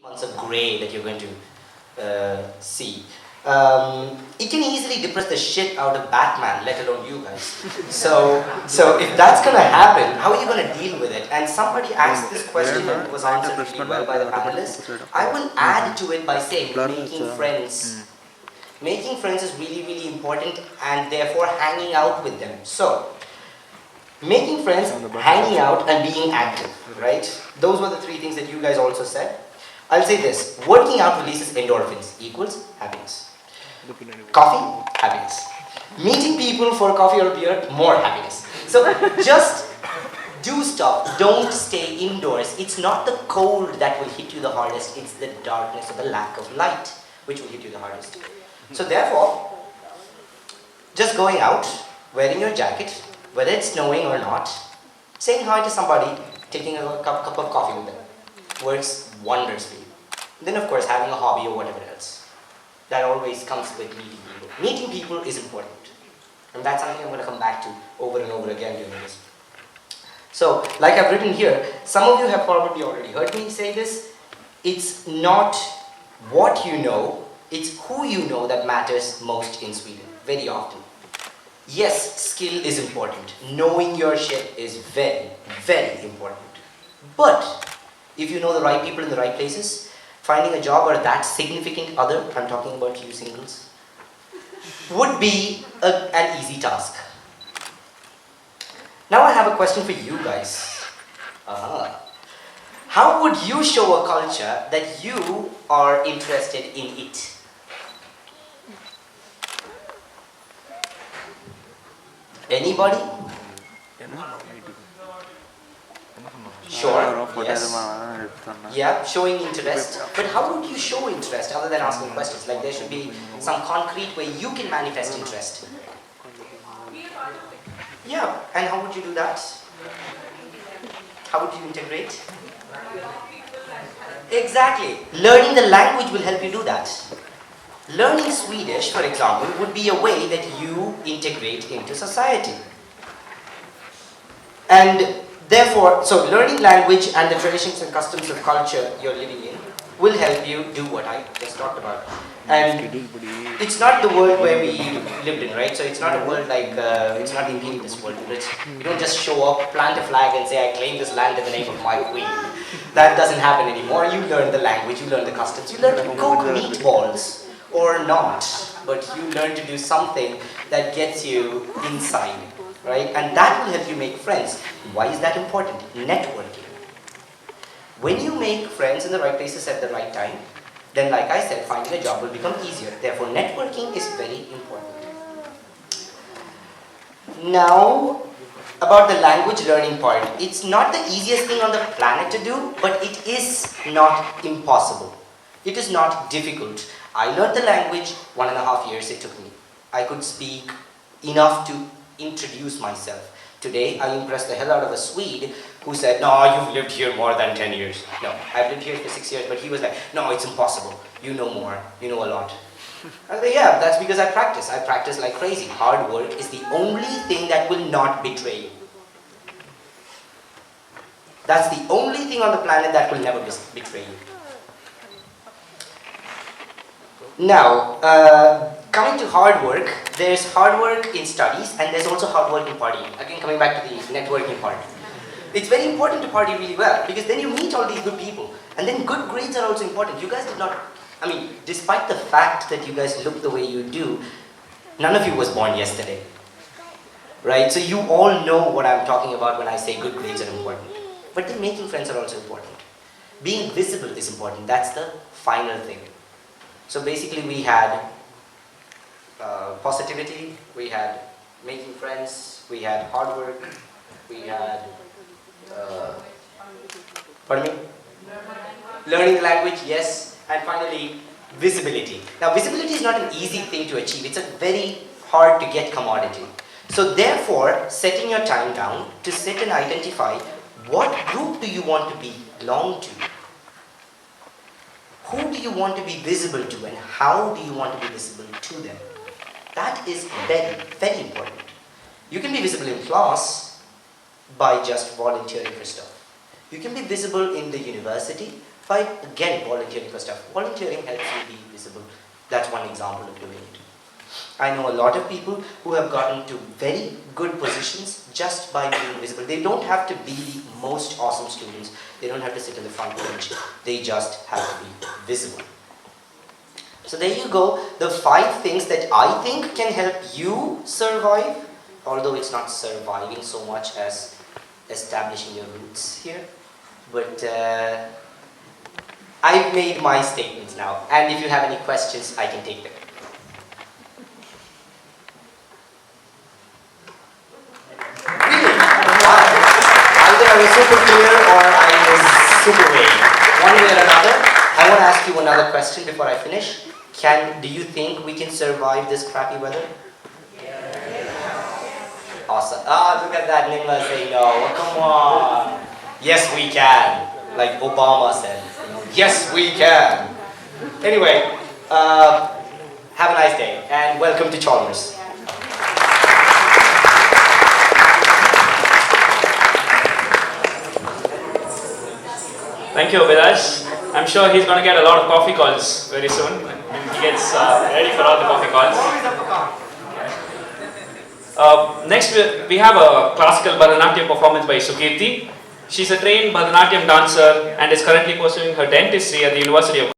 months of grey that you're going to see. It can easily depress the shit out of Batman, let alone you guys. So if that's gonna happen, how are you gonna deal with it? And somebody asked this question and it was answered really well by the panelists. I will add to it by saying making friends. Making friends is really, really important, and therefore hanging out with them. So, making friends, hanging out, and being active, right? Those were the three things that you guys also said. I'll say this, working out releases endorphins, equals happiness. Coffee, happiness. Meeting people for coffee or beer, more happiness. So just do stuff, don't stay indoors. It's not the cold that will hit you the hardest, it's the darkness or the lack of light which will hit you the hardest. So therefore, just going out, wearing your jacket, whether it's snowing or not, saying hi to somebody, taking a cup of coffee with them, works wonders for you. Then of course having a hobby or whatever else. That always comes with meeting people. Meeting people is important. And that's something I'm going to come back to over and over again during this. So, like I've written here, some of you have probably already heard me say this. It's not what you know, it's who you know that matters most in Sweden, very often. Yes, skill is important. Knowing your shit is very, very important. But, if you know the right people in the right places, finding a job or that significant other, I'm talking about you singles, would be an easy task. Now I have a question for you guys. How would you show a culture that you are interested in it? Anybody? Sure, yes. Yeah, showing interest. But how would you show interest other than asking questions? Like there should be some concrete way you can manifest interest. Yeah, and how would you do that? How would you integrate? Exactly. Learning the language will help you do that. Learning Swedish, for example, would be a way that you integrate into society. And therefore, so learning language and the traditions and customs of culture you're living in will help you do what I just talked about. And it's not the world where we lived in, right? So it's not a world like, it's not the imperialist world. You don't just show up, plant a flag and say, I claim this land in the name of my queen. That doesn't happen anymore. You learn the language, you learn the customs, you learn to cook meatballs or not. But you learn to do something that gets you inside, right? And that will help you make friends. Why is that important? Networking. When you make friends in the right places at the right time, then like I said, finding a job will become easier. Therefore, networking is very important. Now, about the language learning part. It's not the easiest thing on the planet to do, but it is not impossible. It is not difficult. I learned the language 1.5 years it took me. I could speak enough to introduce myself. Today, I impressed the hell out of a Swede who said, no, you've lived here more than 10 years. No, I've lived here for 6 years, but he was like, no, it's impossible. You know more. You know a lot. I said, yeah, that's because I practice. I practice like crazy. Hard work is the only thing that will not betray you. That's the only thing on the planet that will never betray you. Now, coming to hard work, there's hard work in studies and there's also hard work in partying. Again, coming back to the networking part. It's very important to party really well because then you meet all these good people. And then good grades are also important. You guys did not, I mean, despite the fact that you guys look the way you do, none of you was born yesterday. Right? So you all know what I'm talking about when I say good grades are important. But then making friends are also important. Being visible is important. That's the final thing. So basically we had positivity, we had making friends, we had hard work, we had, pardon me? Learning the language, yes, and finally visibility. Now visibility is not an easy thing to achieve, it's a very hard to get commodity. So therefore, setting your time down to sit and identify what group do you want to belong to? Who do you want to be visible to and how do you want to be visible to them? That is very, very important. You can be visible in class by just volunteering for stuff. You can be visible in the university 5, again, volunteering for stuff. Volunteering helps you be visible. That's one example of doing it. I know a lot of people who have gotten to very good positions just by being visible. They don't have to be the most awesome students. They don't have to sit in the front bench. They just have to be visible. So there you go, the 5 things that I think can help you survive, although it's not surviving so much as establishing your roots here. But I've made my statements now, and if you have any questions, I can take them. Really? Either I was super clear or I was super vague. One way or another. I want to ask you another question before I finish. Do you think we can survive this crappy weather? Yes. Awesome. Ah, look at that Nima say no. Come on. Yes, we can. Like Obama said. Yes, we can. Anyway, have a nice day and welcome to Chalmers. Thank you, Abhilash. I'm sure he's going to get a lot of coffee calls very soon. He gets ready for all the coffee calls. Next, we have a classical Bharatanatyam performance by Sukirti. She's a trained Bharatanatyam dancer and is currently pursuing her dentistry at the University of